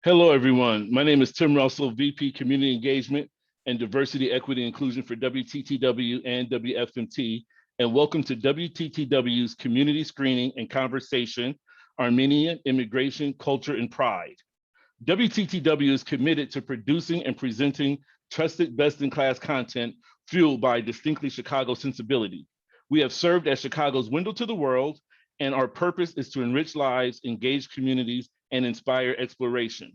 Hello, everyone. My name is Tim Russell, VP Community Engagement and Diversity, Equity, Inclusion for WTTW and WFMT, and welcome to WTTW's Community Screening and Conversation, Armenian Immigration, Culture, and Pride. WTTW is committed to producing and presenting trusted best-in-class content fueled by distinctly Chicago sensibility. We have served as Chicago's window to the world, and our purpose is to enrich lives, engage communities, and inspire exploration.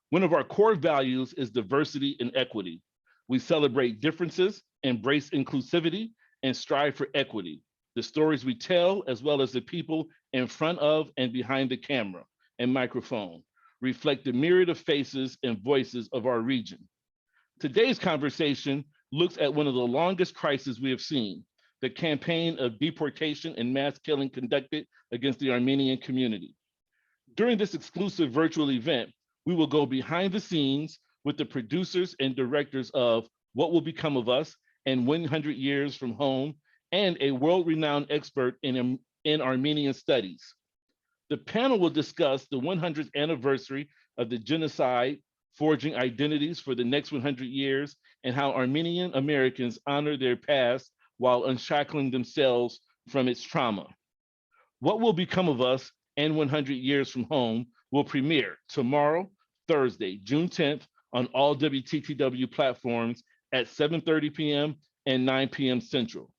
One of our core values is diversity and equity. We celebrate differences, embrace inclusivity, and strive for equity. The stories we tell, as well as the people in front of and behind the camera and microphone, reflect the myriad of faces and voices of our region. Today's conversation looks at one of the longest crises we have seen, the campaign of deportation and mass killing conducted against the Armenian community. During this exclusive virtual event, we will go behind the scenes with the producers and directors of What Will Become of Us and 100 Years from Home, and a world-renowned expert in Armenian studies. The panel will discuss the 100th anniversary of the genocide, forging identities for the next 100 years, and how Armenian Americans honor their past while unshackling themselves from its trauma. What Will Become of Us and 100 Years from Home will premiere tomorrow, Thursday, June 10th, on all WTTW platforms at 7:30 p.m. and 9 p.m. Central.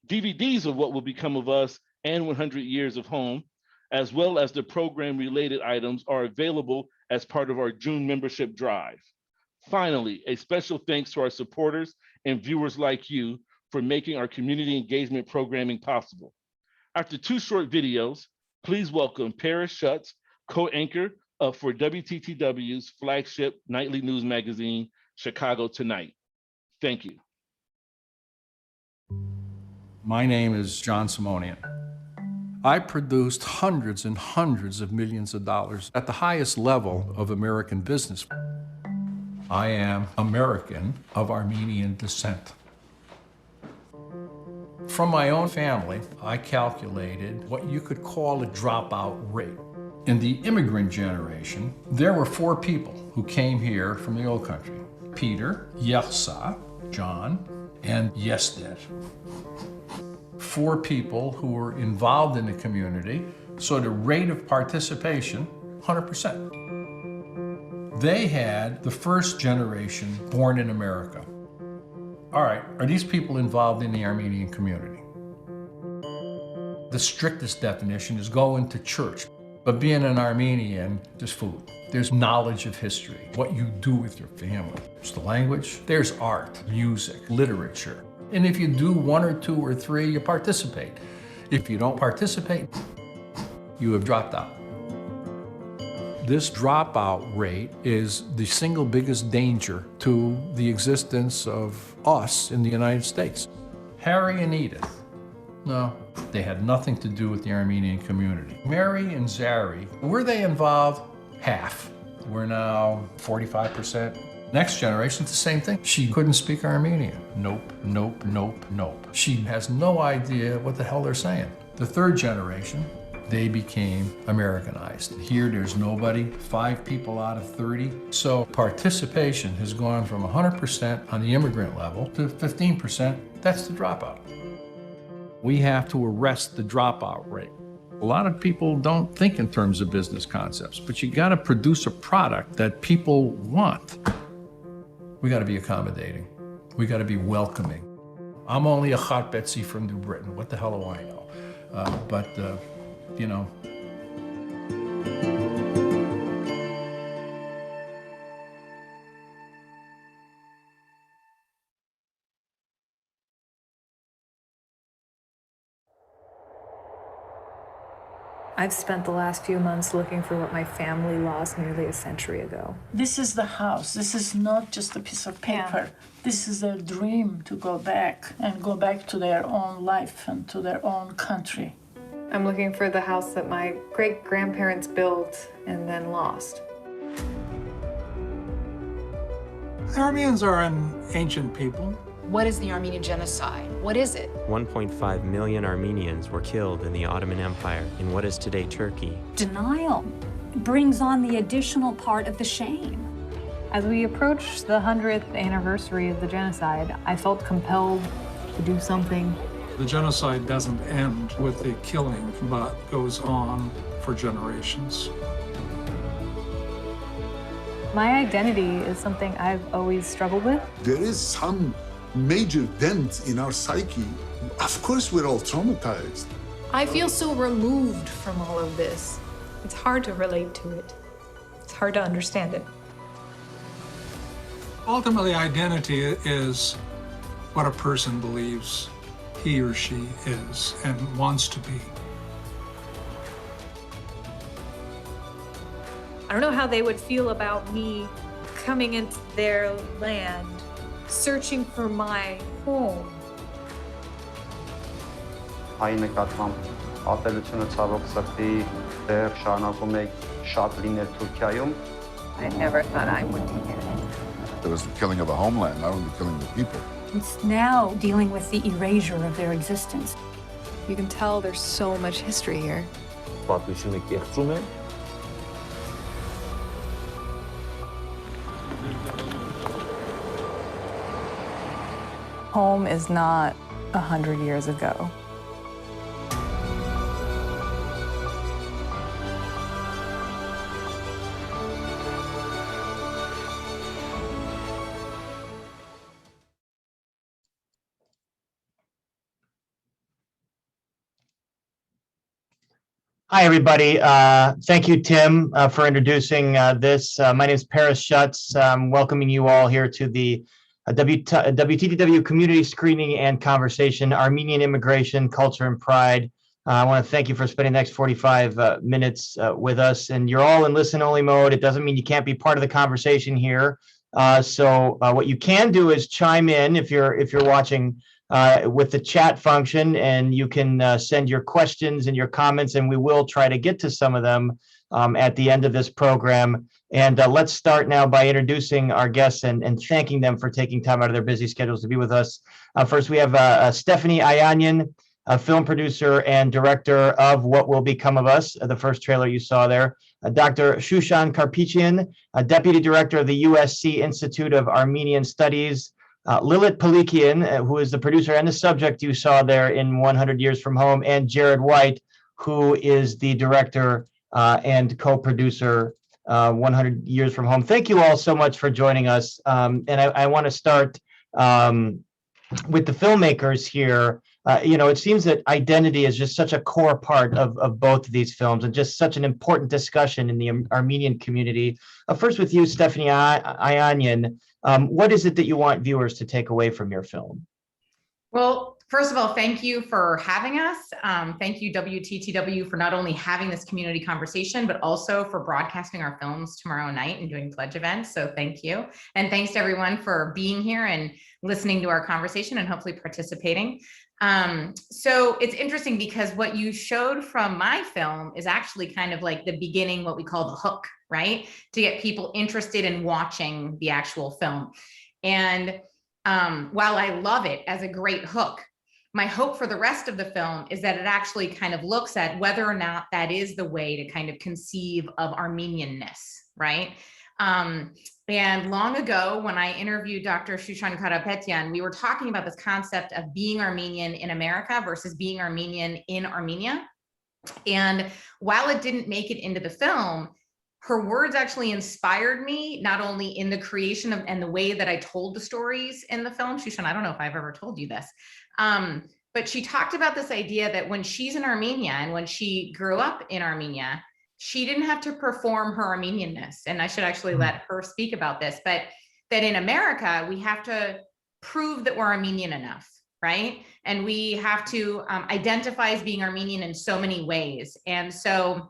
DVDs of What Will Become of Us and 100 Years of Home, as well as the program-related items, are available as part of our June membership drive. Finally, a special thanks to our supporters and viewers like you for making our community engagement programming possible. After two short videos, please welcome Paris Schutz, co-anchor for WTTW's flagship nightly news magazine, Chicago Tonight. Thank you. My name is John Simonian. I produced hundreds and hundreds of millions of dollars at the highest level of American business. I am American of Armenian descent. From my own family, I calculated what you could call a dropout rate. In the immigrant generation, there were four people who came here from the old country: Peter, Yersa, John, and Yesdet. Four people who were involved in the community, so the rate of participation, 100%. They had the first generation born in America. All right, are these people involved in the Armenian community? The strictest definition is going to church, but being an Armenian, there's food. There's knowledge of history, what you do with your family. There's the language, there's art, music, literature. And if you do one or two or three, you participate. If you don't participate, you have dropped out. This dropout rate is the single biggest danger to the existence of us in the United States. Harry and Edith, no, they had nothing to do with the Armenian community. Mary and Zari, were they involved? Half. We're now 45%. Next generation, it's the same thing. She couldn't speak Armenian. Nope, nope, nope, nope. She has no idea what the hell they're saying. The third generation, they became Americanized. Here, there's nobody, 5 people out of 30. So participation has gone from 100% on the immigrant level to 15%. That's the dropout. We have to arrest the dropout rate. A lot of people don't think in terms of business concepts, but you gotta produce a product that people want. We gotta be accommodating. We gotta be welcoming. I'm only a hot Betsy from New Britain. What the hell do I know? You know. I've spent the last few months looking for what my family lost nearly a century ago. This is the house. This is not just a piece of paper. Yeah. This is their dream to go back and go back to their own life and to their own country. I'm looking for the house that my great-grandparents built and then lost. The Armenians are an ancient people. What is the Armenian Genocide? What is it? 1.5 million Armenians were killed in the Ottoman Empire in what is today Turkey. Denial brings on the additional part of the shame. As we approach the 100th anniversary of the genocide, I felt compelled to do something. The genocide doesn't end with the killing, but goes on for generations. My identity is something I've always struggled with. There is some major dent in our psyche. Of course, we're all traumatized. I feel so removed from all of this. It's hard to relate to it. It's hard to understand it. Ultimately, identity is what a person believes he or she is and wants to be. I don't know how they would feel about me coming into their land, searching for my home. Այն նկատմամբ ապելությունը ցավոք սրտի դեռ շարունակում է շատ լինել Թուրքիայում. I never thought I would be here. There was the killing of the homeland, not only the killing of the people. It's now dealing with the erasure of their existence. You can tell there's so much history here. Պատմությունը կեղծում է. Home is not 100 years ago. Hi, everybody. Thank you, Tim, for introducing this. My name is Paris Schutz. I'm welcoming you all here to the WTTW Community Screening and Conversation, Armenian Immigration, Culture, and Pride. I want to thank you for spending the next 45 minutes with us. And you're all in listen-only mode. It doesn't mean you can't be part of the conversation here. So what you can do is chime in if you're watching with the chat function, and you can send your questions and your comments, and we will try to get to some of them at the end of this program. And let's start now by introducing our guests and thanking them for taking time out of their busy schedules to be with us. First, we have Stephanie Ayanian, a film producer and director of What Will Become of Us, the first trailer you saw there. Dr. Shushan Karapetian, a deputy director of the USC Institute of Armenian Studies. Lilit Pilikian, who is the producer and the subject you saw there in 100 Years from Home, and Jared White, who is the director and co-producer 100 Years from Home. Thank you all so much for joining us. And I want to start with the filmmakers here. It seems that identity is just such a core part of both of these films, and just such an important discussion in the Armenian community. First with you, Stephanie Ayanian. What is it that you want viewers to take away from your film? Well, first of all, thank you for having us. Thank you, WTTW, for not only having this community conversation, but also for broadcasting our films tomorrow night and doing pledge events. So thank you. And thanks to everyone for being here and listening to our conversation and hopefully participating. So it's interesting because what you showed from my film is actually kind of like the beginning, what we call the hook, right? To get people interested in watching the actual film. And while I love it as a great hook, my hope for the rest of the film is that it actually kind of looks at whether or not that is the way to kind of conceive of Armenianness, right? And long ago, when I interviewed Dr. Shushan Karapetian, we were talking about this concept of being Armenian in America versus being Armenian in Armenia. And while it didn't make it into the film, her words actually inspired me, not only in the creation of and the way that I told the stories in the film. Shushan, I don't know if I've ever told you this, but she talked about this idea that when she's in Armenia and when she grew up in Armenia, she didn't have to perform her Armenianness. And I should actually let her speak about this, but that in America, we have to prove that we're Armenian enough, right? And we have to identify as being Armenian in so many ways. And so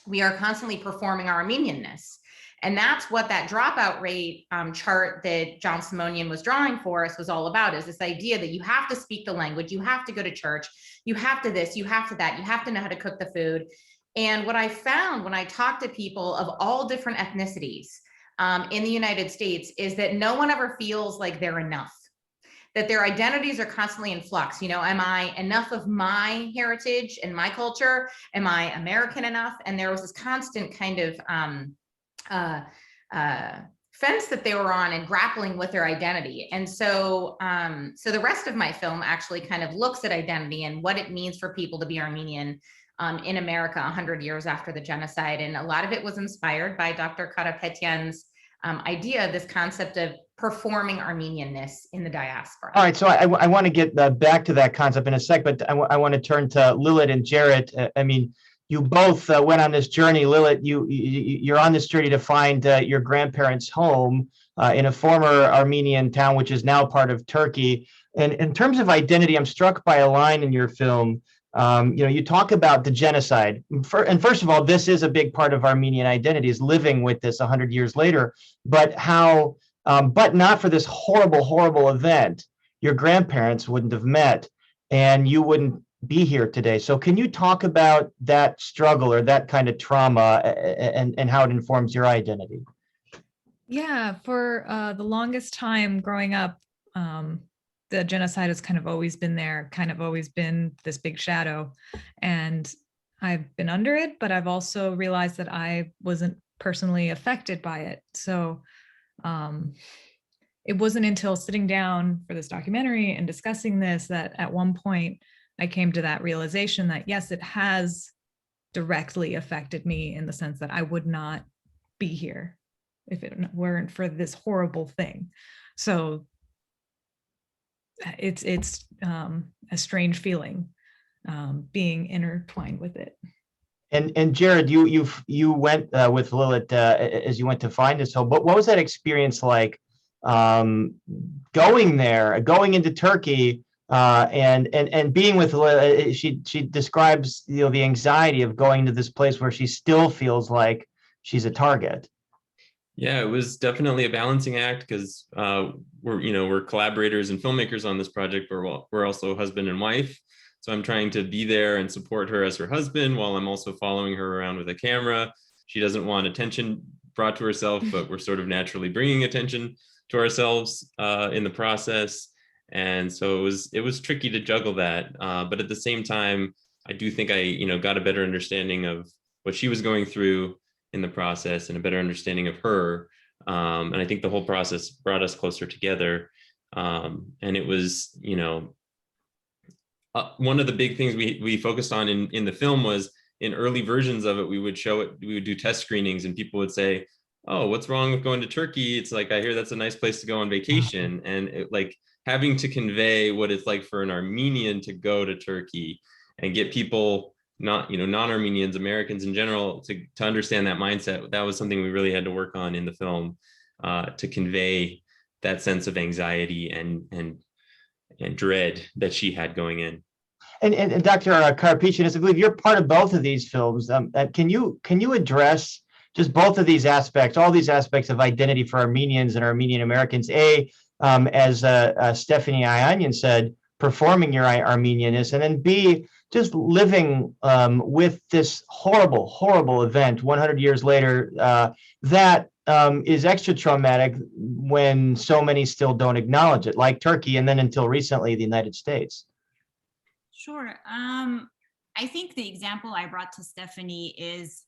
we are constantly performing our Armenianness. And that's what that dropout rate chart that John Simonian was drawing for us was all about, is this idea that you have to speak the language, you have to go to church, you have to this, you have to that, you have to know how to cook the food. And what I found when I talked to people of all different ethnicities in the United States is that no one ever feels like they're enough. that their identities are constantly in flux. You know, am I enough of my heritage and my culture? Am I American enough? And there was this constant kind of fence that they were on and grappling with their identity. And so, so the rest of my film actually kind of looks at identity and what it means for people to be Armenian in America 100 years after the genocide. And a lot of it was inspired by Dr. Karapetian's idea, this concept of performing Armenianness in the diaspora. All right, so I want to get back to that concept in a sec, but I want to turn to Lilit and Jarrett. I mean, you both went on this journey. Lilit, you're on this journey to find your grandparents' home in a former Armenian town, which is now part of Turkey. And in terms of identity, I'm struck by a line in your film. You talk about the genocide. And first of all, this is a big part of Armenian identity, is living with this 100 years later. But how, but not for this horrible, horrible event, your grandparents wouldn't have met, and you wouldn't be here today. So can you talk about that struggle or that kind of trauma and how it informs your identity? Yeah, for the longest time growing up, the genocide has kind of always been there, kind of always been this big shadow. And I've been under it, but I've also realized that I wasn't personally affected by it. So it wasn't until sitting down for this documentary and discussing this that at one point I came to that realization that yes, it has directly affected me in the sense that I would not be here if it weren't for this horrible thing. So it's a strange feeling being intertwined with it. And Jared, you went with Lilit as you went to find this home. But what was that experience like going there, going into Turkey, and being with Lilit? She describes the anxiety of going to this place where she still feels like she's a target. Yeah, it was definitely a balancing act because we're collaborators and filmmakers on this project, but we're also husband and wife. So I'm trying to be there and support her as her husband while I'm also following her around with a camera. She doesn't want attention brought to herself, but we're sort of naturally bringing attention to ourselves in the process. And so it was tricky to juggle that. But at the same time, I do think I got a better understanding of what she was going through in the process and a better understanding of her. And I think the whole process brought us closer together. And it was, one of the big things we focused on in the film was in early versions of it, we would show it, we would do test screenings and people would say, oh, what's wrong with going to Turkey? It's like, I hear that's a nice place to go on vacation. And having to convey what it's like for an Armenian to go to Turkey and get people non-Armenians, Americans in general, to understand that mindset. That was something we really had to work on in the film to convey that sense of anxiety and dread that she had going in. And Dr. Karapetian, I believe you're part of both of these films. Can you address just both of these aspects, all these aspects of identity for Armenians and Armenian Americans? As Stephanie Ayanian said, performing your Armenianness, and then B, just living with this horrible, horrible event 100 years later that is extra traumatic when so many still don't acknowledge it, like Turkey, and then until recently, the United States. Sure. I think the example I brought to Stephanie is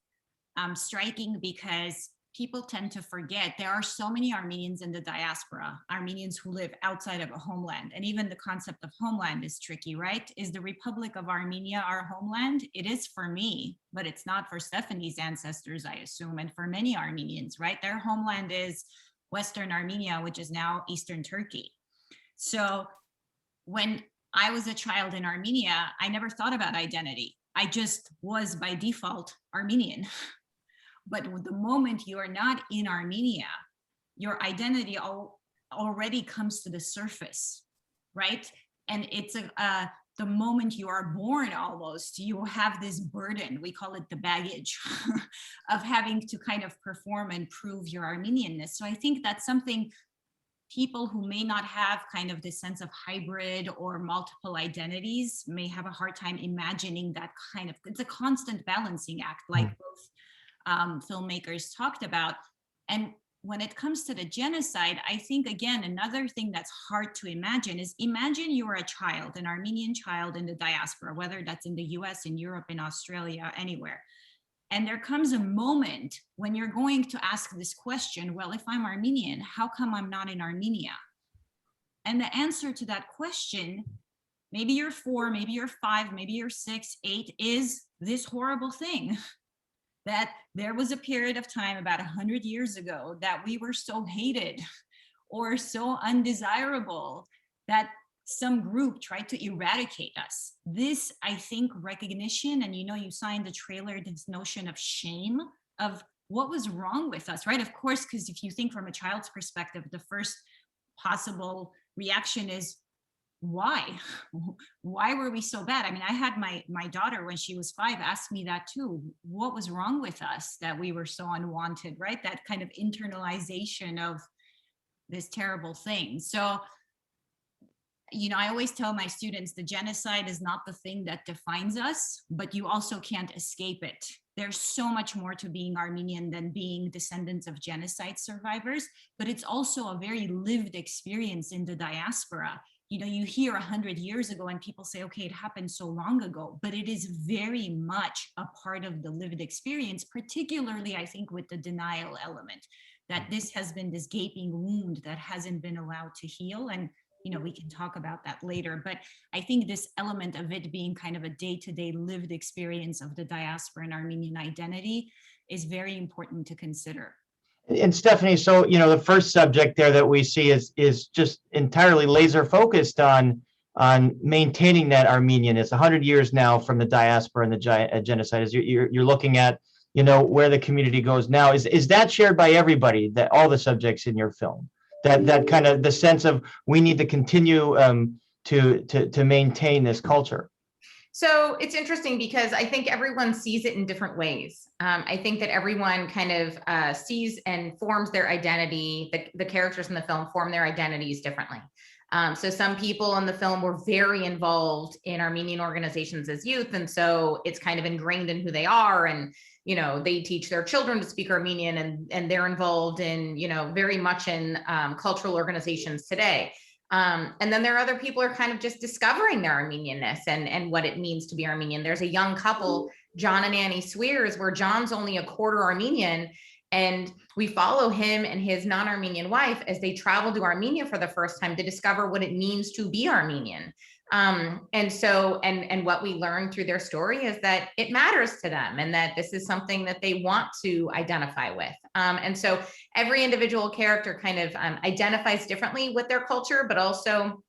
striking because people tend to forget there are so many Armenians in the diaspora, Armenians who live outside of a homeland. And even the concept of homeland is tricky, right? Is the Republic of Armenia our homeland? It is for me, but it's not for Stephanie's ancestors, I assume, and for many Armenians, right? Their homeland is Western Armenia, which is now Eastern Turkey. So when I was a child in Armenia, I never thought about identity. I just was by default Armenian. But the moment you are not in Armenia, your identity already comes to the surface, right? And it's the moment you are born almost, you have this burden, we call it the baggage, of having to kind of perform and prove your Armenianness. So I think that's something people who may not have kind of this sense of hybrid or multiple identities may have a hard time imagining that kind of, it's a constant balancing act, like both filmmakers talked about. And when it comes to the genocide, I think, again, another thing that's hard to imagine is imagine you are a child, an Armenian child in the diaspora, whether that's in the US, in Europe, in Australia, anywhere. And there comes a moment when you're going to ask this question, well, if I'm Armenian, how come I'm not in Armenia? And the answer to that question, maybe you're 4, maybe you're 5, maybe you're 6, 8, is this horrible thing. That there was a period of time about 100 years ago that we were so hated or so undesirable that some group tried to eradicate us. This, I think, recognition, and you signed the trailer, this notion of shame, of what was wrong with us, right? Of course, because if you think from a child's perspective, the first possible reaction is, why were we so bad? I mean, I had my daughter when she was 5 ask me that too. What was wrong with us that we were so unwanted, right? That kind of internalization of this terrible thing. So, I always tell my students the genocide is not the thing that defines us, but you also can't escape it. There's so much more to being Armenian than being descendants of genocide survivors, but it's also a very lived experience in the diaspora. You hear 100 years ago and people say, okay, it happened so long ago, but it is very much a part of the lived experience, particularly, I think, with the denial element, that this has been this gaping wound that hasn't been allowed to heal. And, we can talk about that later, but I think this element of it being kind of a day-to-day lived experience of the diaspora and Armenian identity is very important to consider. And Stephanie, so the first subject there that we see is just entirely laser focused on maintaining that Armenian. It's 100 years now from the diaspora and the genocide. As you're looking at where the community goes now. Is that shared by everybody? That all the subjects in your film, that kind of the sense of we need to continue to maintain this culture. So it's interesting because I think everyone sees it in different ways. I think that everyone kind of sees and forms their identity. The characters in the film form their identities differently. So some people in the film were very involved in Armenian organizations as youth. And so it's kind of ingrained in who they are. And, they teach their children to speak Armenian and they're involved in, very much in cultural organizations today. And then there are other people who are kind of just discovering their Armenianness and what it means to be Armenian. There's a young couple, John and Annie Swears, where John's only a quarter Armenian. And we follow him and his non-Armenian wife as they travel to Armenia for the first time to discover what it means to be Armenian. And what we learn through their story is that it matters to them and that this is something that they want to identify with. And so every individual character kind of identifies differently with their culture, but also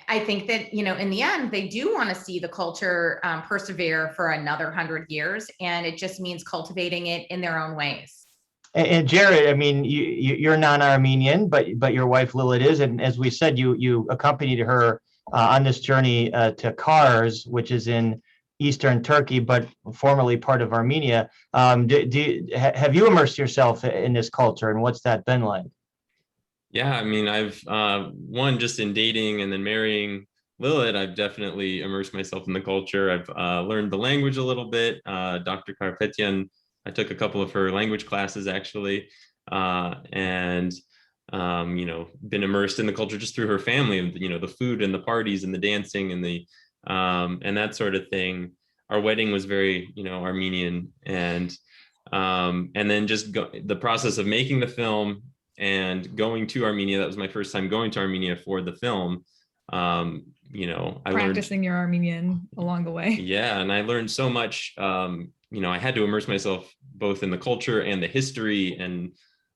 I think that, in the end, they do want to see the culture persevere for another 100 years. And it just means cultivating it in their own ways. And Jared, I mean, you're non-Armenian, but your wife Lilit is, and as we said, you accompanied her on this journey to Kars, which is in eastern Turkey, but formerly part of Armenia. Have you immersed yourself in this culture, and what's that been like? Yeah, I mean, I've just in dating and then marrying Lilit, I've definitely immersed myself in the culture. I've learned the language a little bit. Dr. Karapetian, I took a couple of her language classes actually, and been immersed in the culture just through her family. The food and the parties and the dancing and the and that sort of thing. Our wedding was very Armenian, and then just the process of making the film and going to Armenia. That was my first time going to Armenia for the film. I practicing your Armenian along the way. Yeah, and I learned so much. I had to immerse myself both in the culture and the history, and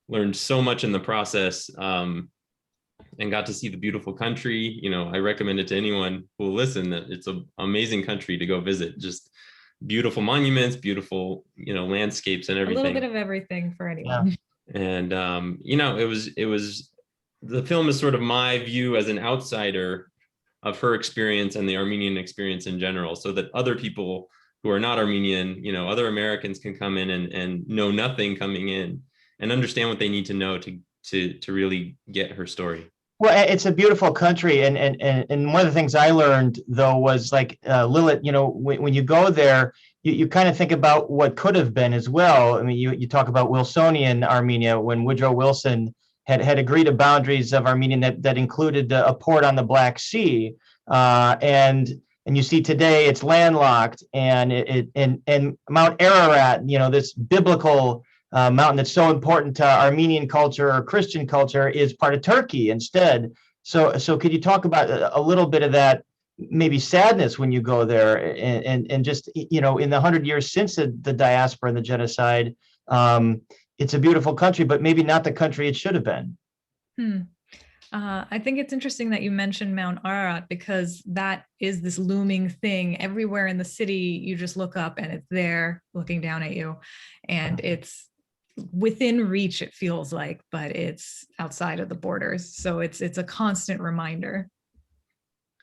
learned so much in the process, and got to see the beautiful country. I recommend it to anyone who will listen, that it's an amazing country to go visit. Just beautiful monuments, beautiful, landscapes and everything. A little bit of everything for anyone. Yeah. And, it was, the film is sort of my view as an outsider of her experience and the Armenian experience in general, so that other people who are not Armenian, other Americans can come in and know nothing coming in and understand what they need to know to really get her story. Well, it's a beautiful country, and one of the things I learned though was like Lilit, when you go there, you kind of think about what could have been as well. I mean, you talk about Wilsonian Armenia when Woodrow Wilson had agreed to boundaries of Armenia that included a port on the Black Sea, and you see today it's landlocked, and and Mount Ararat, this biblical mountain that's so important to Armenian culture or Christian culture, is part of Turkey instead. So could you talk about a little bit of that, maybe sadness when you go there, and just, in the 100 years since the diaspora and the genocide, it's a beautiful country, but maybe not the country it should have been. I think it's interesting that you mentioned Mount Ararat, because that is this looming thing everywhere in the city. You just look up and it's there looking down at you, and it's within reach, it feels like, but it's outside of the borders. So it's a constant reminder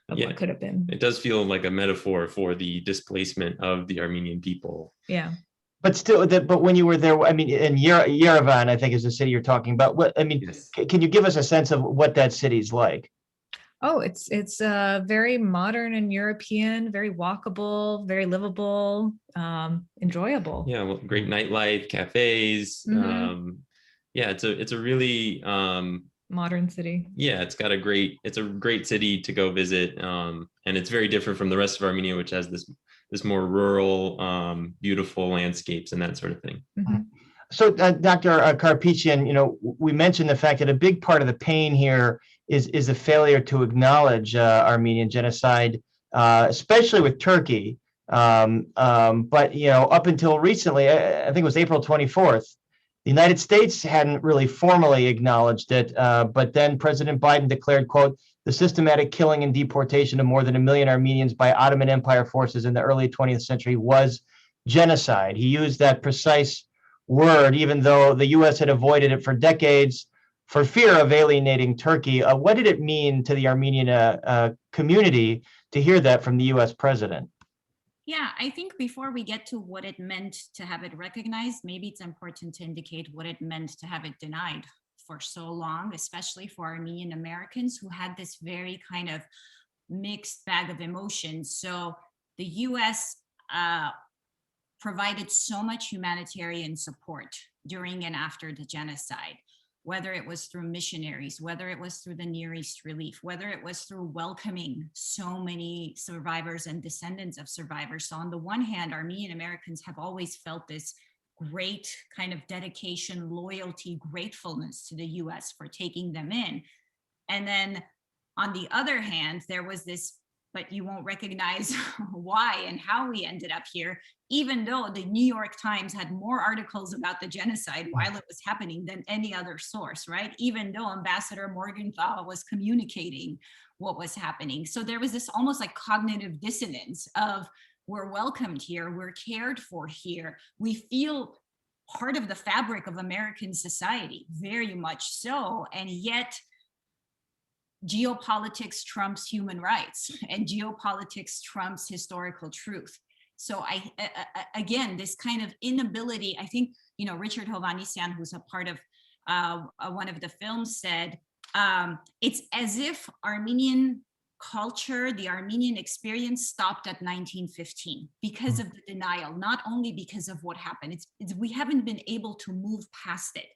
of what could have been. It does feel like a metaphor for the displacement of the Armenian people. Yeah. But still, but when you were there, I mean, in Yerevan, I think is the city you're talking about. Can you give us a sense of what that city's like? Oh, it's very modern and European, very walkable, very livable, enjoyable. Yeah, well, great nightlife, cafes. Mm-hmm. It's a really modern city. Yeah, it's a great city to go visit, and it's very different from the rest of Armenia, which has this more rural, beautiful landscapes and that sort of thing. Mm-hmm. So, Dr. Karapetian, we mentioned the fact that a big part of the pain here is a failure to acknowledge Armenian genocide, especially with Turkey. But up until recently, I think it was April 24th, the United States hadn't really formally acknowledged it. But then President Biden declared, quote, "The systematic killing and deportation of more than 1 million Armenians by Ottoman Empire forces in the early 20th century was genocide." He used that precise word, even though the U.S. had avoided it for decades for fear of alienating Turkey. What did it mean to the Armenian community to hear that from the U.S. president? Yeah, I think before we get to what it meant to have it recognized, maybe it's important to indicate what it meant to have it denied for so long, especially for Armenian Americans who had this very kind of mixed bag of emotions. So the US provided so much humanitarian support during and after the genocide, whether it was through missionaries, whether it was through the Near East Relief, whether it was through welcoming so many survivors and descendants of survivors. So on the one hand, Armenian Americans have always felt this great kind of dedication, loyalty, gratefulness to the US for taking them in. And then on the other hand, there was this, but you won't recognize why and how we ended up here, even though the New York Times had more articles about the genocide while it was happening than any other source, right? Even though Ambassador Morgenthau was communicating what was happening. So there was this almost like cognitive dissonance of, we're welcomed here, we're cared for here, we feel part of the fabric of American society, very much so, and yet geopolitics trumps human rights and geopolitics trumps historical truth. So again, this kind of inability, I think, Richard Hovhannisyan, who's a part of one of the films, said, it's as if Armenian culture, the Armenian experience stopped at 1915 because of the denial, not only because of what happened. It's we haven't been able to move past it.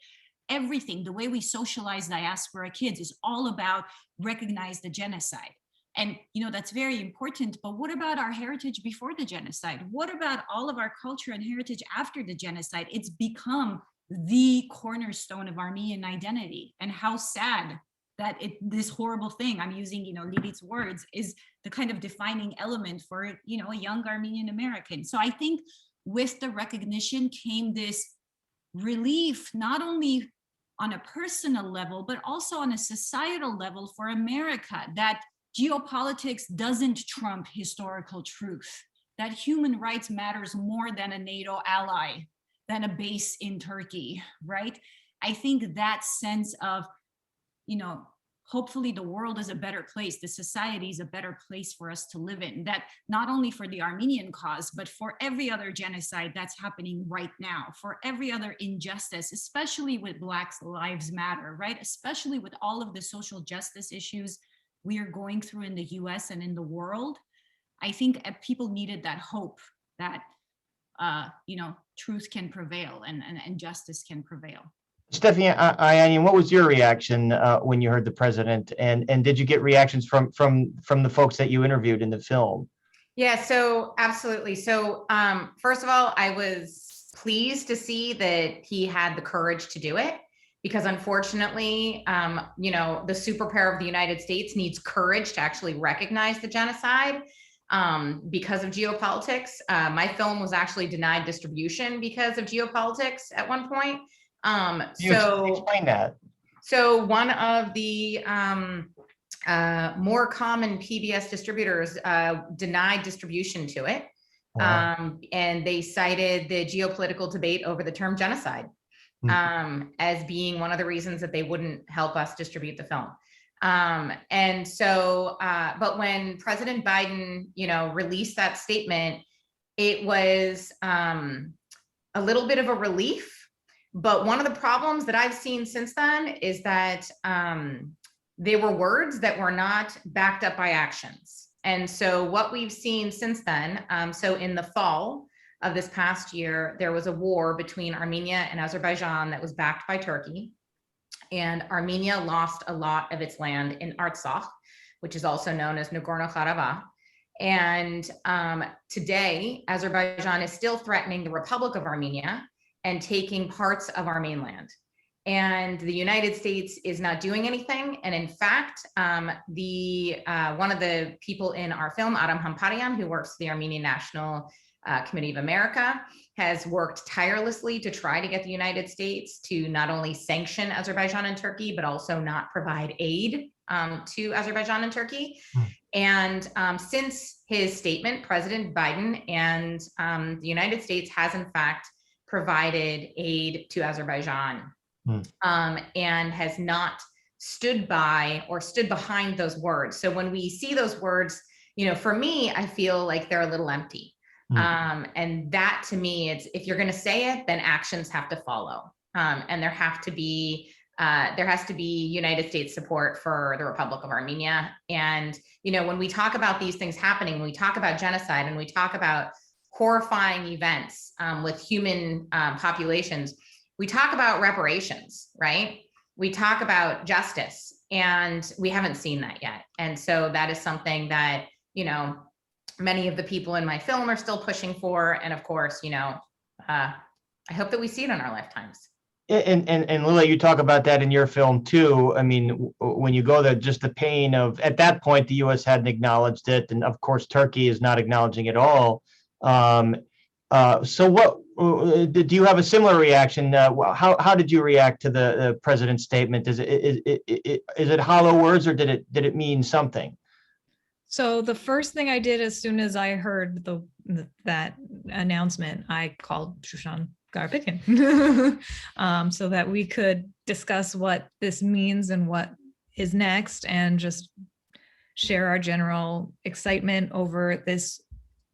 Everything, the way we socialize diaspora kids is all about recognize the genocide. And, that's very important, but what about our heritage before the genocide? What about all of our culture and heritage after the genocide? It's become the cornerstone of Armenian identity. And how sad that this horrible thing, I'm using, Lilit's words, is the kind of defining element for, a young Armenian American. So I think with the recognition came this relief, not only on a personal level, but also on a societal level for America, that geopolitics doesn't trump historical truth, that human rights matters more than a NATO ally, than a base in Turkey, right? I think that sense of, hopefully the world is a better place, the society is a better place for us to live in, that not only for the Armenian cause, but for every other genocide that's happening right now, for every other injustice, especially with Black Lives Matter, right? Especially with all of the social justice issues we are going through in the US and in the world. I think people needed that hope that truth can prevail and justice can prevail. Stephanie Ayanian, what was your reaction when you heard the president, and did you get reactions from the folks that you interviewed in the film? Yeah, so absolutely. So first of all, I was pleased to see that he had the courage to do it, because unfortunately, the superpower of the United States needs courage to actually recognize the genocide because of geopolitics. My film was actually denied distribution because of geopolitics at one point. Explain that. So one of the more common PBS distributors denied distribution to it. Wow. And they cited the geopolitical debate over the term genocide as being one of the reasons that they wouldn't help us distribute the film. But when President Biden, released that statement, it was a little bit of a relief. But one of the problems that I've seen since then is that they were words that were not backed up by actions. And so what we've seen since then, so in the fall of this past year, there was a war between Armenia and Azerbaijan that was backed by Turkey. And Armenia lost a lot of its land in Artsakh, which is also known as Nagorno-Karabakh. And today, Azerbaijan is still threatening the Republic of Armenia and taking parts of our mainland. And the United States is not doing anything. And in fact, one of the people in our film, Adam Hamparian, who works for the Armenian National Committee of America, has worked tirelessly to try to get the United States to not only sanction Azerbaijan and Turkey, but also not provide aid to Azerbaijan and Turkey. And since his statement, President Biden and the United States has in fact provided aid to Azerbaijan and has not stood by or stood behind those words. So when we see those words, for me, I feel like they're a little empty. And that to me, it's, if you're going to say it, then actions have to follow. And there has to be United States support for the Republic of Armenia. And, when we talk about these things happening, when we talk about genocide and we talk about horrifying events with human populations, we talk about reparations, right? We talk about justice, and we haven't seen that yet. And so that is something that, many of the people in my film are still pushing for. And of course, I hope that we see it in our lifetimes. And Lilit, you talk about that in your film too. I mean, when you go there, just the pain of, at that point, the U.S. hadn't acknowledged it. And of course, Turkey is not acknowledging it all. So what, do you have a similar reaction? How did you react to the president's statement? Is it hollow words, or did it mean something? So the first thing I did as soon as I heard that announcement, I called Shushan Karapetian so that we could discuss what this means and what is next, and just share our general excitement over this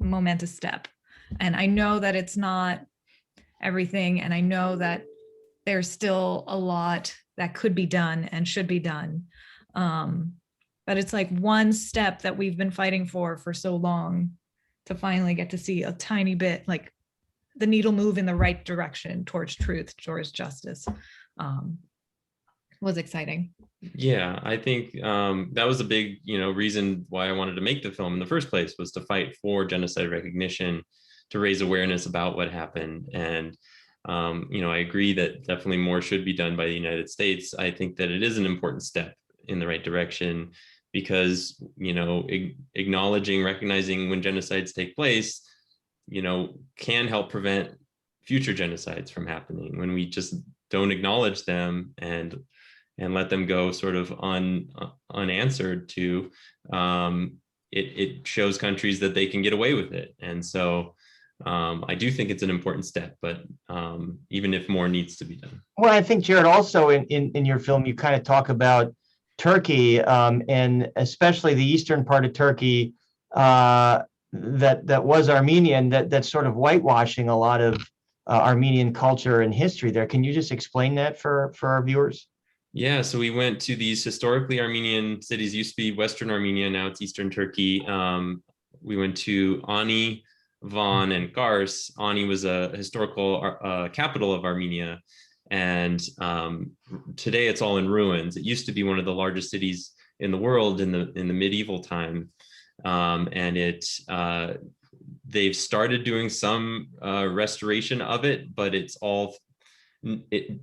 momentous step. And I know that it's not everything, and I know that there's still a lot that could be done and should be done. But it's like one step that we've been fighting for so long, to finally get to see a tiny bit, like the needle move in the right direction towards truth, towards justice, was exciting. Yeah, I think that was a big, reason why I wanted to make the film in the first place, was to fight for genocide recognition, to raise awareness about what happened. And, I agree that definitely more should be done by the United States. I think that it is an important step in the right direction, because, acknowledging, recognizing when genocides take place, can help prevent future genocides from happening. When we just don't acknowledge them and let them go sort of unanswered to, it shows countries that they can get away with it. And so I do think it's an important step, but even if more needs to be done. Well, I think, Jared, also in your film, you kind of talk about Turkey, and especially the eastern part of Turkey that was Armenian, that's sort of whitewashing a lot of Armenian culture and history there. Can you just explain that for our viewers? Yeah, so we went to these historically Armenian cities, used to be Western Armenia, now it's Eastern Turkey. We went to Ani, Van and Kars, Ani was a historical capital of Armenia. And today it's all in ruins. It used to be one of the largest cities in the world in the medieval time. And they've started doing some restoration of it, but it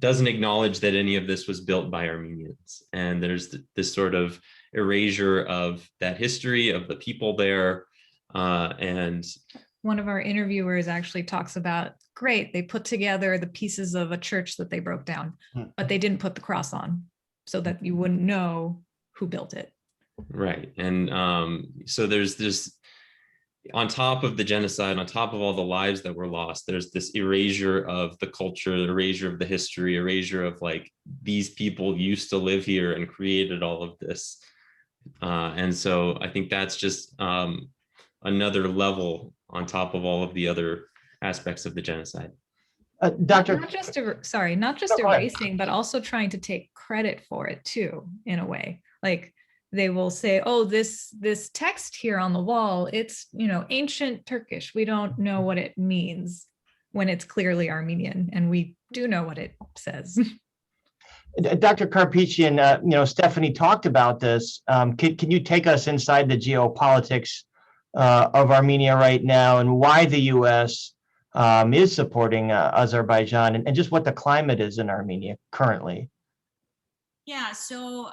doesn't acknowledge that any of this was built by Armenians. And there's this sort of erasure of that history, of the people there. And one of our interviewers actually talks about, great, they put together the pieces of a church that they broke down, but they didn't put the cross on so that you wouldn't know who built it. Right. And so there's this, on top of the genocide, on top of all the lives that were lost, there's this erasure of the culture, erasure of the history, erasure of like, these people used to live here and created all of this. And so I think that's just another level on top of all of the other aspects of the genocide. Dr. Not just erasing, but also trying to take credit for it too, in a way. Like they will say, oh, this text here on the wall, it's, ancient Turkish. We don't know what it means, when it's clearly Armenian, and we do know what it says. Dr. Karapetian, Stephanie talked about this. Can you take us inside the geopolitics of Armenia right now, and why the U.S. Is supporting Azerbaijan, and just what the climate is in Armenia currently? Yeah, so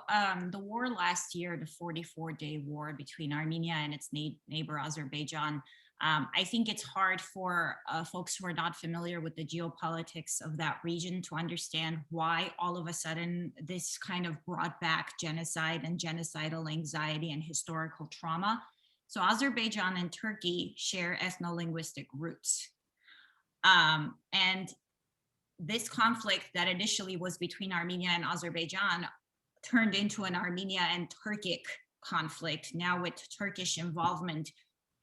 the war last year, the 44-day war between Armenia and its neighbor Azerbaijan, I think it's hard for folks who are not familiar with the geopolitics of that region to understand why all of a sudden this kind of brought back genocide and genocidal anxiety and historical trauma. So Azerbaijan and Turkey share ethno-linguistic roots. And this conflict that initially was between Armenia and Azerbaijan turned into an Armenia and Turkic conflict, now with Turkish involvement,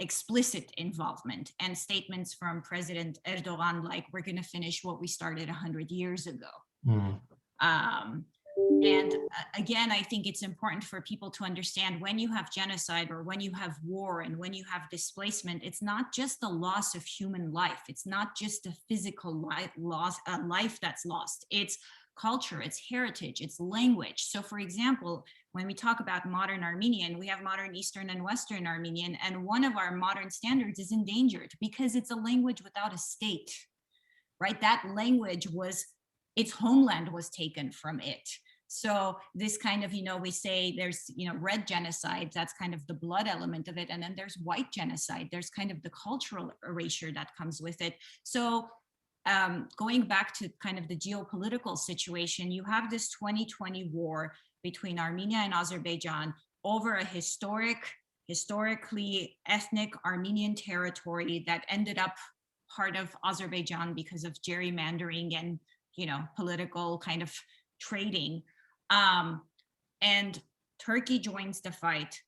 explicit involvement, and statements from President Erdogan like, we're going to finish what we started 100 years ago. And again, I think it's important for people to understand, when you have genocide or when you have war and when you have displacement, it's not just the loss of human life. It's not just a physical life that's lost. It's culture, it's heritage, it's language. So for example, when we talk about modern Armenian, we have modern Eastern and Western Armenian, and one of our modern standards is endangered because it's a language without a state, right? That language its homeland was taken from it. So this kind of, we say there's, red genocide, that's kind of the blood element of it. And then there's white genocide, there's kind of the cultural erasure that comes with it. So going back to kind of the geopolitical situation, you have this 2020 war between Armenia and Azerbaijan over a historically ethnic Armenian territory that ended up part of Azerbaijan because of gerrymandering and, political kind of trading. And Turkey joins the fight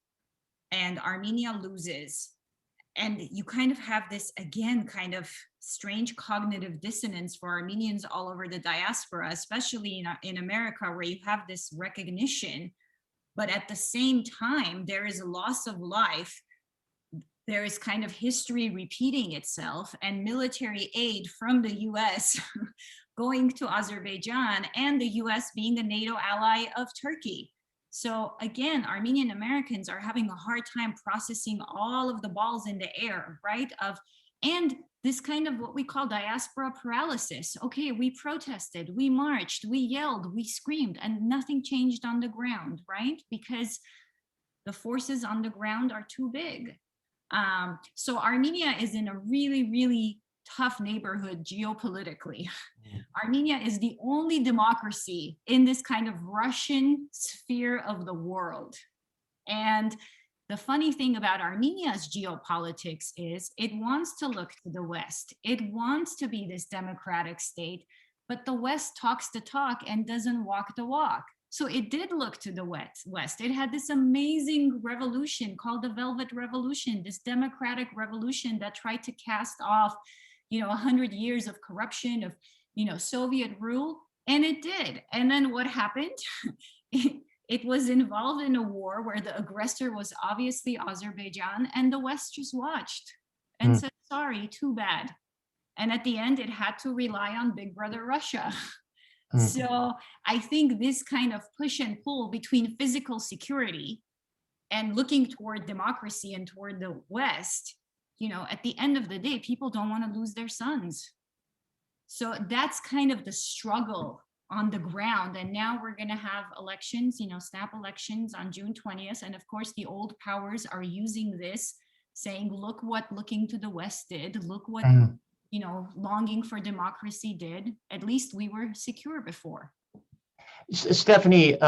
and Armenia loses. And you kind of have this, again, kind of strange cognitive dissonance for Armenians all over the diaspora, especially in America, where you have this recognition, but at the same time, there is a loss of life. There is kind of history repeating itself, and military aid from the US going to Azerbaijan, and the US being a NATO ally of Turkey. So again, Armenian Americans are having a hard time processing all of the balls in the air, right? And this kind of what we call diaspora paralysis. Okay, we protested, we marched, we yelled, we screamed, and nothing changed on the ground, right? Because the forces on the ground are too big. So Armenia is in a really, really tough neighborhood geopolitically. Yeah. Armenia is the only democracy in this kind of Russian sphere of the world. And the funny thing about Armenia's geopolitics is it wants to look to the West. It wants to be this democratic state, but the West talks the talk and doesn't walk the walk. So it did look to the West. It had this amazing revolution called the Velvet Revolution, this democratic revolution that tried to cast off 100 years of corruption, of, Soviet rule, and it did. And then what happened? It was involved in a war where the aggressor was obviously Azerbaijan, and the West just watched. and said, sorry, too bad. And at the end, it had to rely on Big Brother Russia. So I think this kind of push and pull between physical security and looking toward democracy and toward the West, you know, at the end of the day, people don't want to lose their sons. So that's kind of the struggle on the ground. And now we're going to have elections, you know, snap elections on June 20th. And of course, the old powers are using this, saying, look what looking to the West did, look what, you know, longing for democracy did. At least we were secure before. Stephanie,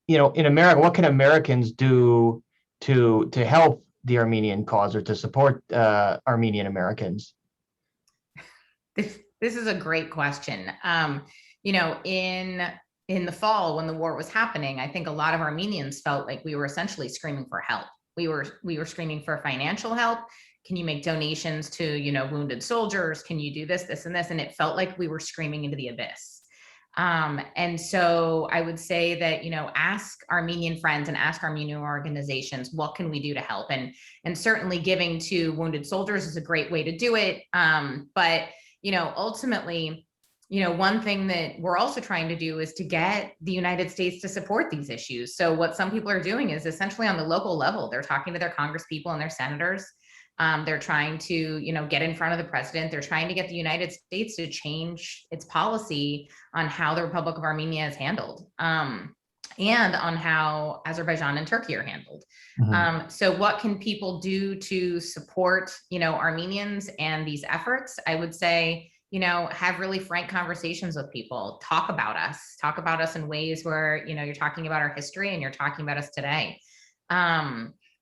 you know, in America, what can Americans do to help the Armenian cause or to support Armenian Americans? This is a great question. You know, in the fall when the war was happening, I think a lot of Armenians felt like we were essentially screaming for help. We were screaming for financial help. Can you make donations to, you know, wounded soldiers? Can you do this, this, and this? And it felt like we were screaming into the abyss. And so I would say that, you know, ask Armenian friends and ask Armenian organizations, what can we do to help? And certainly giving to wounded soldiers is a great way to do it. But, you know, ultimately, you know, one thing that we're also trying to do is to get the United States to support these issues. So what some people are doing is essentially on the local level, they're talking to their congresspeople and their senators. They're trying to, you know, get in front of the president. They're trying to get the United States to change its policy on how the Republic of Armenia is handled, and on how Azerbaijan and Turkey are handled. So what can people do to support, you know, Armenians and these efforts? I would say, you know, have really frank conversations with people, talk about us in ways where, you know, you're talking about our history and you're talking about us today.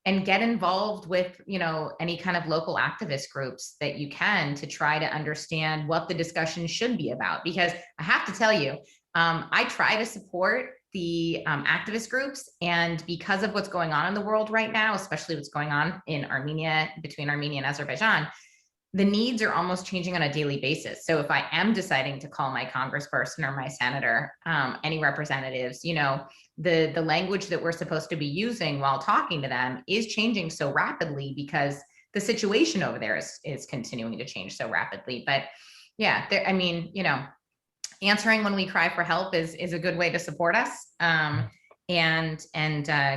And get involved with, you know, any kind of local activist groups that you can to try to understand what the discussion should be about. Because I have to tell you, I try to support the activist groups, and because of what's going on in the world right now, especially what's going on in Armenia, between Armenia and Azerbaijan, the needs are almost changing on a daily basis. So if I am deciding to call my congressperson or my senator, any representatives, you know, the language that we're supposed to be using while talking to them is changing so rapidly because the situation over there is continuing to change so rapidly. But yeah, I mean, you know, answering when we cry for help is a good way to support us. And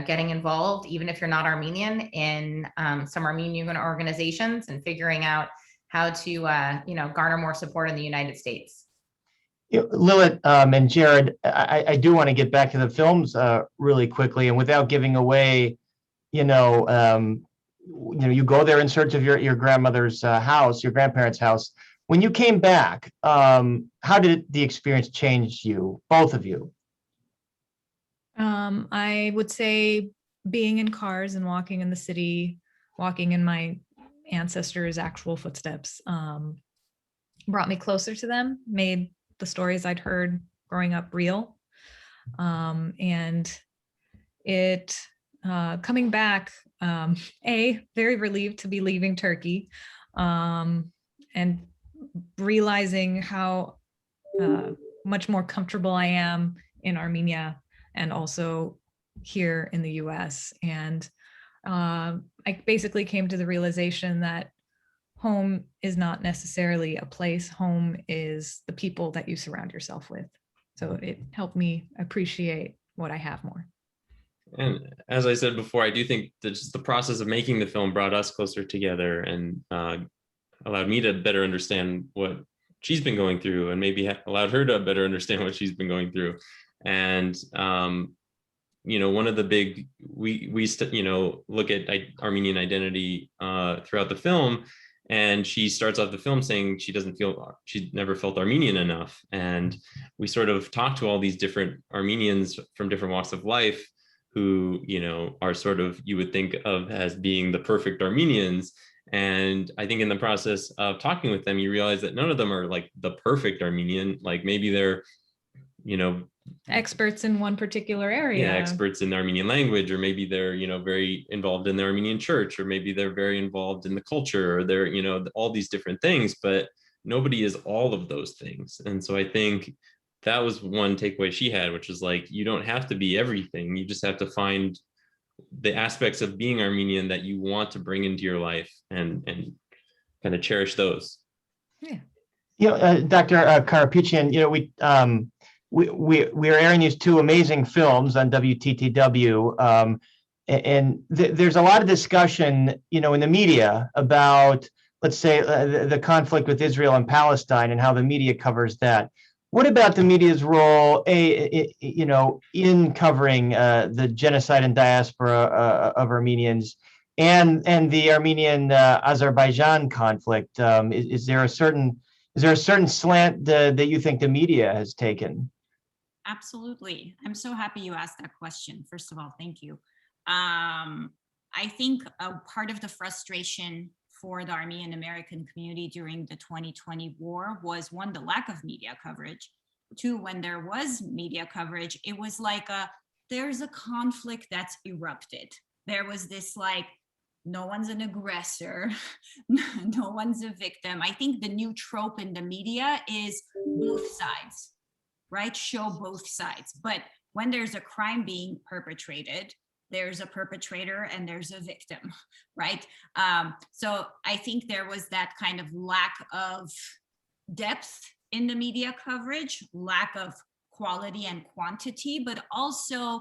getting involved, even if you're not Armenian, in some Armenian organizations and figuring out how to, you know, garner more support in the United States. Lilit and Jared, I do want to get back to the films really quickly, and without giving away, you know, you go there in search of your grandmother's house, your grandparents' house. When you came back, how did the experience change you, both of you? I would say being in cars and walking in the city, walking in my ancestors' actual footsteps, brought me closer to them, made the stories I'd heard growing up real. And it, coming back, very relieved to be leaving Turkey, and realizing how much more comfortable I am in Armenia and also here in the US. And I basically came to the realization that home is not necessarily a place. Home is the people that you surround yourself with. So it helped me appreciate what I have more. And as I said before, I do think that just the process of making the film brought us closer together and allowed me to better understand what she's been going through, and maybe allowed her to better understand what she's been going through. And you know, one of the big, we you know, look at Armenian identity throughout the film, and she starts off the film saying she never felt Armenian enough. And we sort of talk to all these different Armenians from different walks of life who, you know, are sort of, you would think of as being the perfect Armenians. And I think in the process of talking with them, you realize that none of them are like the perfect Armenian. Like maybe they're, you know, experts in one particular area. Yeah, experts in the Armenian language, or maybe they're, you know, very involved in the Armenian church, or maybe they're very involved in the culture, or they're, you know, all these different things, but nobody is all of those things. And so I think that was one takeaway she had, which is like, you don't have to be everything. You just have to find the aspects of being Armenian that you want to bring into your life and kind of cherish those. Dr. Karapetian, we are airing these two amazing films on WTTW, and there's a lot of discussion, in the media about, let's say, the conflict with Israel and Palestine and how the media covers that. What about the media's role, in covering the genocide and diaspora of Armenians and the Armenian Azerbaijan conflict? Is there a certain slant that you think the media has taken? Absolutely. I'm so happy you asked that question. First of all, thank you. I think a part of the frustration for the Armenian American community during the 2020 war was, one, the lack of media coverage. Two, when there was media coverage, it was like there's a conflict that's erupted. There was this no one's an aggressor, no one's a victim. I think the new trope in the media is both sides, right? Show both sides. But when there's a crime being perpetrated, there's a perpetrator and there's a victim, right? So I think there was that kind of lack of depth in the media coverage, lack of quality and quantity, but also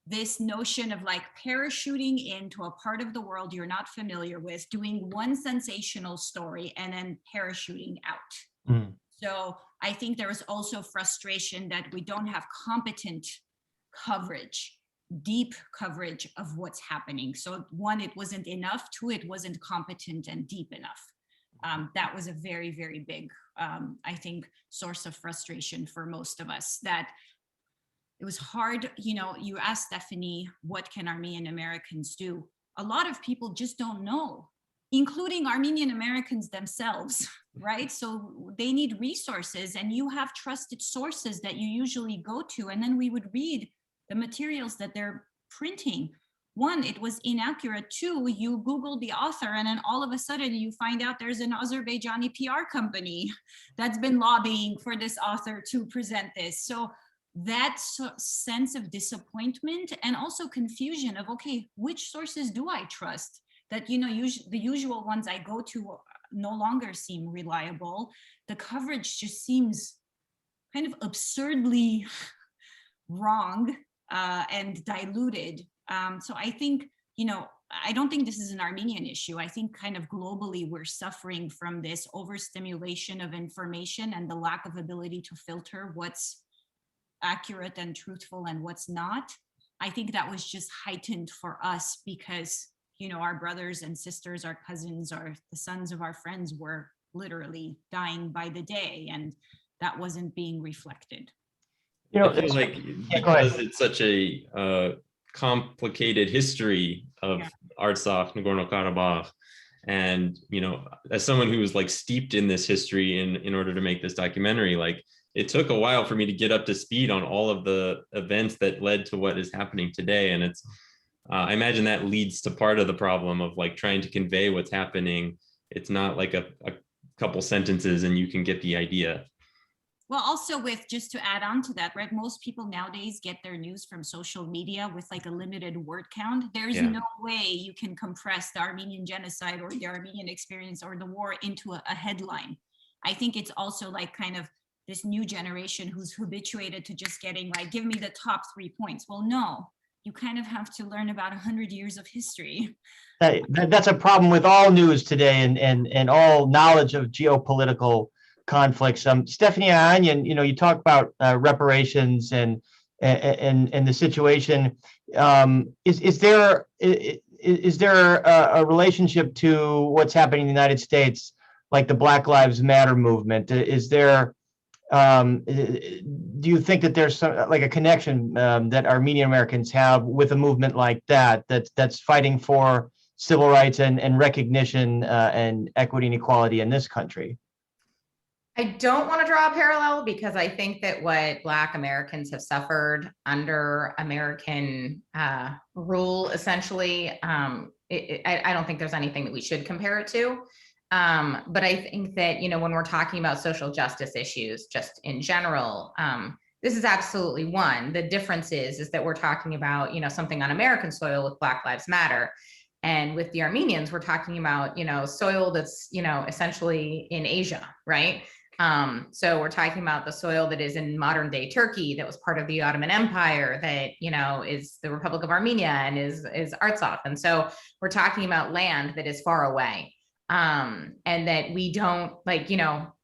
this notion of parachuting into a part of the world you're not familiar with, doing one sensational story and then parachuting out. So I think there was also frustration that we don't have competent coverage, deep coverage of what's happening. So one, it wasn't enough. Two, it wasn't competent and deep enough. That was a very, very big, I think, source of frustration for most of us, that it was hard. You asked Stephanie, what can Armenian Americans do? A lot of people just don't know, including Armenian Americans themselves, right? So they need resources, and you have trusted sources that you usually go to. And then we would read the materials that they're printing. One, it was inaccurate. Two, you Google the author and then all of a sudden you find out there's an Azerbaijani PR company that's been lobbying for this author to present this. So that sense of disappointment and also confusion of, okay, which sources do I trust? That, the usual ones I go to no longer seem reliable. The coverage just seems kind of absurdly wrong and diluted. So I think, I don't think this is an Armenian issue. I think kind of globally we're suffering from this overstimulation of information and the lack of ability to filter what's accurate and truthful and what's not. I think that was just heightened for us because, our brothers and sisters, our cousins, the sons of our friends were literally dying by the day, and that wasn't being reflected. I feel like because it's such a complicated history of Artsakh, Nagorno-Karabakh, and as someone who was steeped in this history in order to make this documentary, it took a while for me to get up to speed on all of the events that led to what is happening today. And it's I imagine that leads to part of the problem of trying to convey what's happening. It's not a couple sentences and you can get the idea. Well, also just to add on to that, right? Most people nowadays get their news from social media with a limited word count. There's no way you can compress the Armenian genocide or the Armenian experience or the war into a headline. I think it's also kind of this new generation who's habituated to just getting give me the top 3 points. Well, no, you kind of have to learn about 100 years of history. That's a problem with all news today and all knowledge of geopolitical conflicts. Stephanie Ayanian, you talk about reparations and the situation. Is there a relationship to what's happening in the United States, like the Black Lives Matter movement? Is there do you think that there's a connection that Armenian Americans have with a movement like that's fighting for civil rights and recognition and equity and equality in this country? I don't want to draw a parallel because I think that what Black Americans have suffered under American rule, essentially, I don't think there's anything that we should compare it to. But I think that, when we're talking about social justice issues, just in general, this is absolutely one. The difference is that we're talking about, something on American soil with Black Lives Matter. And with the Armenians, we're talking about, soil that's, essentially in Asia, right? So we're talking about the soil that is in modern day Turkey, that was part of the Ottoman Empire, that, is the Republic of Armenia and is Artsakh. And so we're talking about land that is far away. And that we don't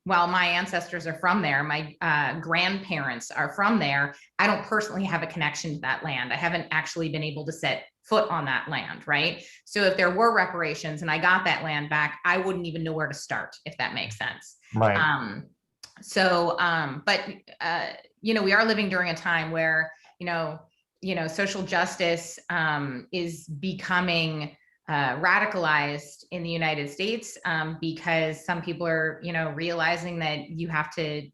while my ancestors are from there, my grandparents are from there, I don't personally have a connection to that land. I haven't actually been able to set foot on that land, right? So if there were reparations and I got that land back, I wouldn't even know where to start, if that makes sense. Right. But we are living during a time where, social justice is becoming radicalized in the United States because some people are, realizing that you have to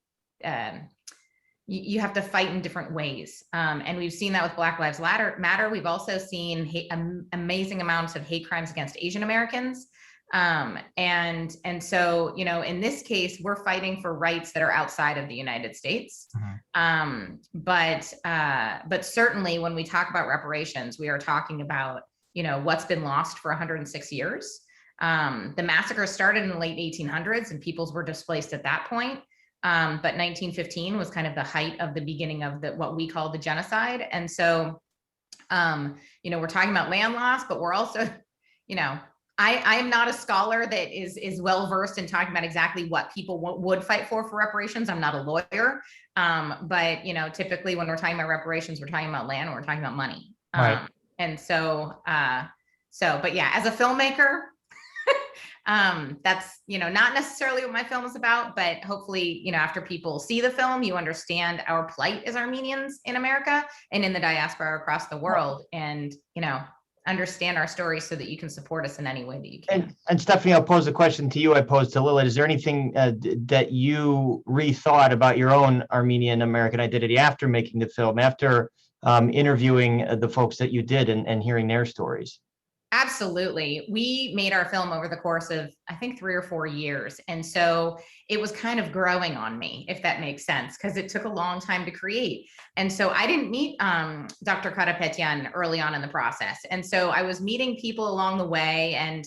fight in different ways. And we've seen that with Black Lives Matter. We've also seen amazing amounts of hate crimes against Asian Americans. And so, in this case, we're fighting for rights that are outside of the United States. But certainly when we talk about reparations, we are talking about, what's been lost for 106 years. The massacre started in the late 1800s and peoples were displaced at that point. But 1915 was kind of the height of the beginning of what we call the genocide. And so, we're talking about land loss, but we're also, I am not a scholar that is well-versed in talking about exactly what people would fight for reparations. I'm not a lawyer. But, typically when we're talking about reparations, we're talking about land or we're talking about money. Right. And so, but yeah, as a filmmaker, that's, not necessarily what my film is about, but hopefully, after people see the film, you understand our plight as Armenians in America and in the diaspora across the world, and, understand our stories so that you can support us in any way that you can. And Stephanie, I'll pose a question to you I posed to Lilit. Is there anything that you rethought about your own Armenian American identity after making the film, after interviewing the folks that you did and hearing their stories? Absolutely. We made our film over the course of, I think, 3 or 4 years. And so it was kind of growing on me, if that makes sense, because it took a long time to create. And so I didn't meet Dr. Karapetian early on in the process. And so I was meeting people along the way and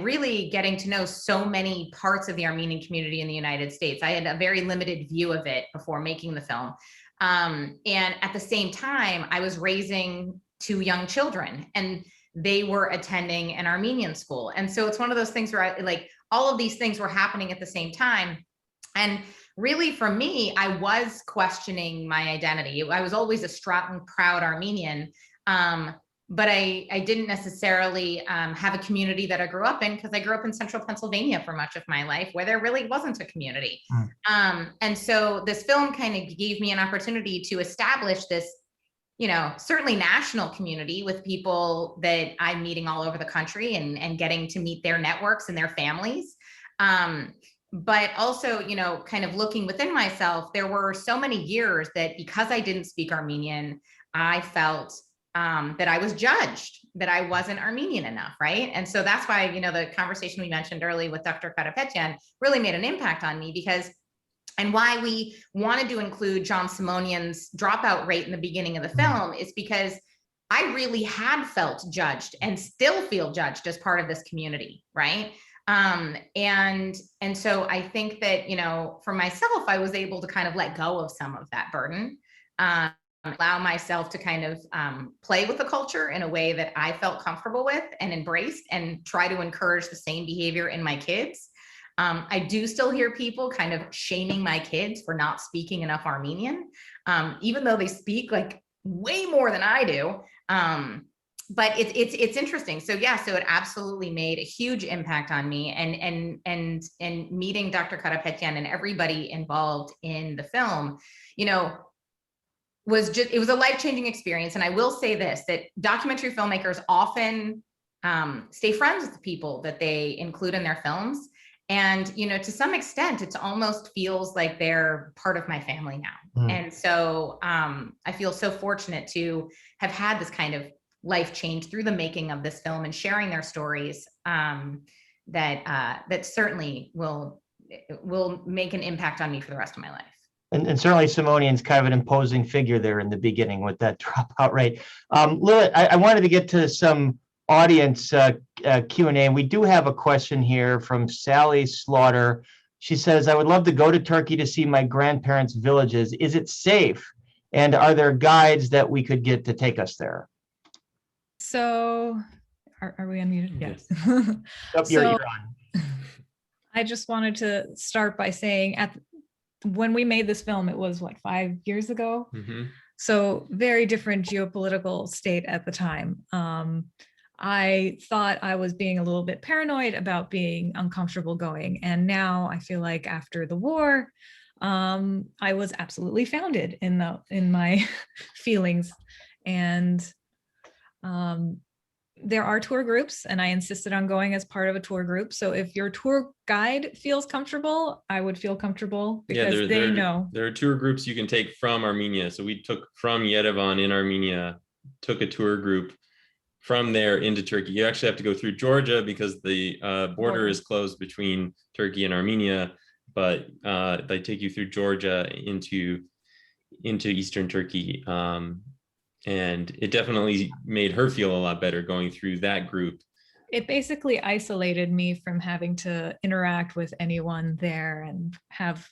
really getting to know so many parts of the Armenian community in the United States. I had a very limited view of it before making the film. And at the same time, I was raising 2 young children, and they were attending an Armenian school. And so it's one of those things where all of these things were happening at the same time. And really for me, I was questioning my identity. I was always a strong, proud Armenian. But I didn't necessarily have a community that I grew up in, because I grew up in central Pennsylvania for much of my life, where there really wasn't a community. And so this film kind of gave me an opportunity to establish this, certainly national community with people that I'm meeting all over the country and getting to meet their networks and their families. But also, kind of looking within myself, there were so many years that because I didn't speak Armenian, I felt that I was judged, that I wasn't Armenian enough, right? And so that's why, the conversation we mentioned earlier with Dr. Karapetian really made an impact on me, and why we wanted to include John Simonian's dropout rate in the beginning of the film is because I really had felt judged and still feel judged as part of this community, right? And so I think that, for myself, I was able to kind of let go of some of that burden, allow myself to kind of play with the culture in a way that I felt comfortable with and embraced, and try to encourage the same behavior in my kids. I do still hear people kind of shaming my kids for not speaking enough Armenian, even though they speak way more than I do. But it's interesting. So yeah, so it absolutely made a huge impact on me, and meeting Dr. Karapetian and everybody involved in the film, it was a life-changing experience. And I will say this, that documentary filmmakers often stay friends with the people that they include in their films. And, to some extent, it almost feels like they're part of my family now. And so I feel so fortunate to have had this kind of life change through the making of this film and sharing their stories, that certainly will make an impact on me for the rest of my life. And certainly Simonian's kind of an imposing figure there in the beginning with that dropout rate. Lilit, I wanted to get to some audience Q&A, and we do have a question here from Sally Slaughter. She says, I would love to go to Turkey to see my grandparents' villages. Is it safe? And are there guides that we could get to take us there? So, are we unmuted? Yes. You're on. I just wanted to start by saying when we made this film, it was what, 5 years ago? Mm-hmm. So very different geopolitical state at the time. I thought I was being a little bit paranoid about being uncomfortable going. And now I feel like after the war, I was absolutely founded in my feelings. And there are tour groups, and I insisted on going as part of a tour group. So if your tour guide feels comfortable, I would feel comfortable because they know. There are tour groups you can take from Armenia. So we took from Yerevan in Armenia, took a tour group from there into Turkey. You actually have to go through Georgia because the border is closed between Turkey and Armenia, but they take you through Georgia into Eastern Turkey. And it definitely made her feel a lot better going through that group. It basically isolated me from having to interact with anyone there and have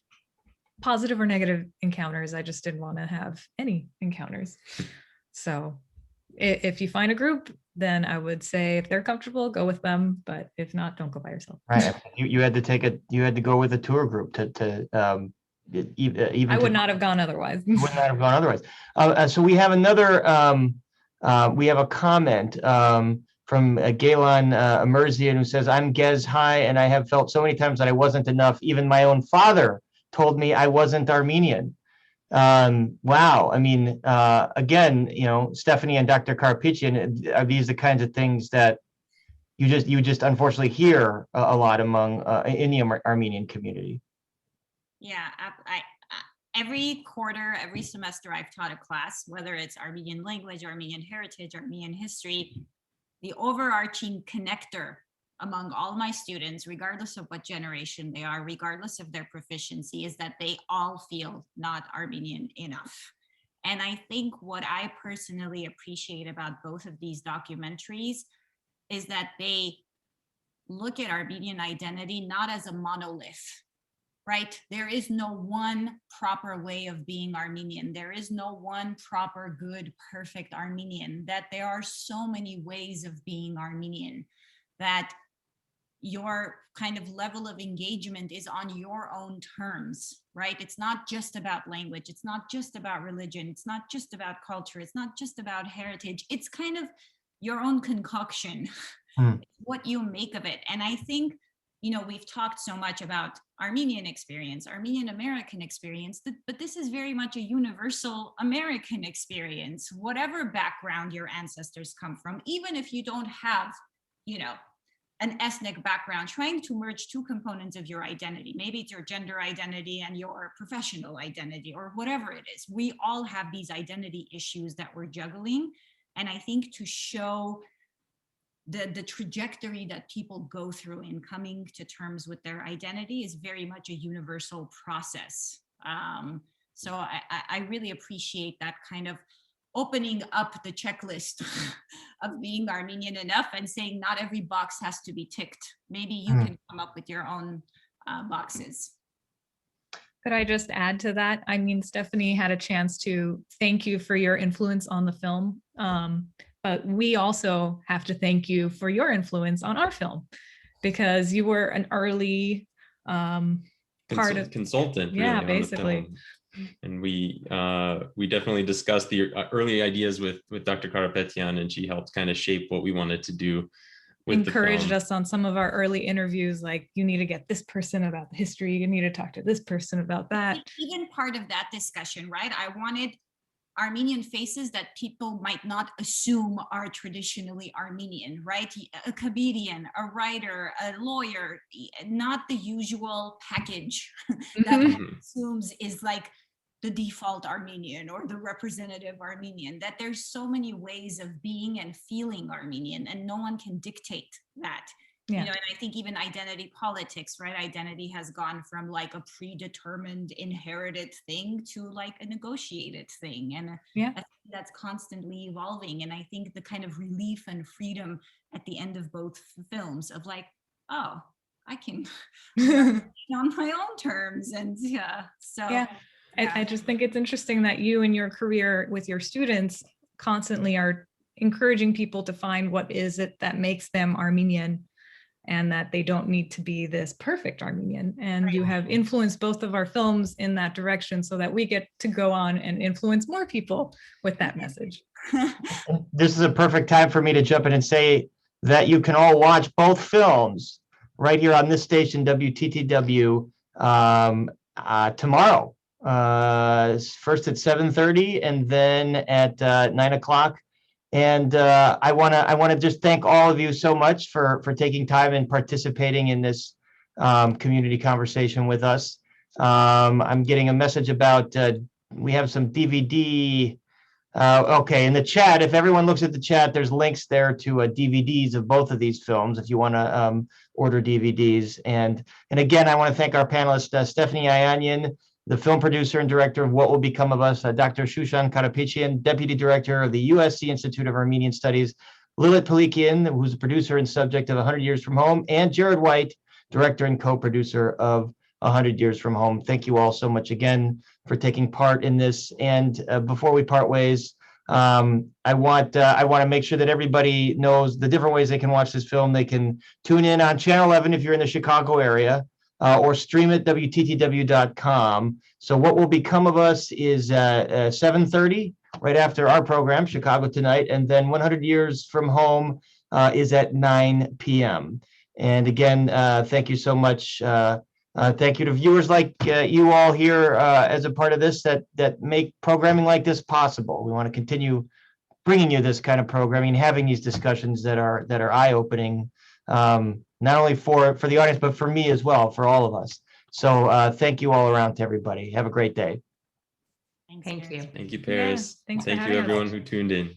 positive or negative encounters. I just didn't want to have any encounters. So if you find a group, then I would say if they're comfortable, go with them. But if not, don't go by yourself. Right. You had to go with a tour group even I would not have gone otherwise. Would not have gone otherwise. So we have another. We have a comment from Galen Emerzian, who says, "I'm Gez High, and I have felt so many times that I wasn't enough. Even my own father told me I wasn't Armenian." Wow. I mean, again, Stephanie and Dr. Karapetian, are these the kinds of things that you just unfortunately hear a lot among in the Armenian community? Yeah, every quarter, every semester I've taught a class, whether it's Armenian language, Armenian heritage, Armenian history, the overarching connector among all my students, regardless of what generation they are, regardless of their proficiency, is that they all feel not Armenian enough. And I think what I personally appreciate about both of these documentaries is that they look at Armenian identity not as a monolith. Right? There is no one proper way of being Armenian. There is no one proper, good, perfect Armenian, that there are so many ways of being Armenian, that your kind of level of engagement is on your own terms, right? It's not just about language. It's not just about religion. It's not just about culture. It's not just about heritage. It's kind of your own concoction, what you make of it. And I think, we've talked so much about Armenian experience, Armenian American experience, but this is very much a universal American experience, whatever background your ancestors come from, even if you don't have, an ethnic background, trying to merge two components of your identity. Maybe it's your gender identity and your professional identity or whatever it is. We all have these identity issues that we're juggling. And I think to show the trajectory that people go through in coming to terms with their identity is very much a universal process. So I really appreciate that kind of opening up the checklist of being Armenian enough and saying not every box has to be ticked. Maybe you can come up with your own boxes. Could I just add to that? I mean, Stephanie had a chance to thank you for your influence on the film. But we also have to thank you for your influence on our film, because you were an early part of consultant. Yeah, really, basically. And we definitely discussed the early ideas with Dr. Karapetian, and she helped kind of shape what we wanted to do. Encouraged us on some of our early interviews, like, you need to get this person about the history, you need to talk to this person about that. Even part of that discussion, right? I wanted Armenian faces that people might not assume are traditionally Armenian, right? A comedian, a writer, a lawyer, not the usual package that one assumes is like the default Armenian or the representative Armenian, that there's so many ways of being and feeling Armenian, and no one can dictate that. Yeah. And I think even identity politics, right? Identity has gone from like a predetermined, inherited thing to like a negotiated thing. And yeah, that's that's constantly evolving. And I think the kind of relief and freedom at the end of both films of like, oh, I can on my own terms. And I just think it's interesting that you in your career with your students constantly are encouraging people to find what is it that makes them Armenian, and that they don't need to be this perfect Armenian. And you have influenced both of our films in that direction so that we get to go on and influence more people with that message. This is a perfect time for me to jump in and say that you can all watch both films right here on this station, WTTW, tomorrow. First at 7:30 and then at 9 o'clock. And I want to just thank all of you so much for taking time and participating in this community conversation with us. I'm getting a message about we have some DVD. Okay, in the chat, if everyone looks at the chat, there's links there to DVDs of both of these films if you want to order DVDs. And again, I want to thank our panelist, Stephanie Ayanian, the film producer and director of What Will Become of Us, Dr. Shushan Karapetian, deputy director of the USC Institute of Armenian Studies, Lilit Pilikian, who's the producer and subject of 100 Years from Home, and Jared White, director and co-producer of 100 Years from Home. Thank you all so much again for taking part in this. And before we part ways, I want to make sure that everybody knows the different ways they can watch this film. They can tune in on Channel 11 if you're in the Chicago area, or stream it WTTW.com. So What Will Become of Us is 7:30 right after our program, Chicago Tonight, and then 100 Years from Home is at 9 p.m. And again, thank you so much. Thank you to viewers like you all here as a part of this that make programming like this possible. We want to continue bringing you this kind of programming and having these discussions that are eye-opening, not only for the audience, but for me as well, for all of us. So thank you all around to everybody. Have a great day. Thank you. Thank you, Paris. Thanks for Thank you, having us. everyone who tuned in.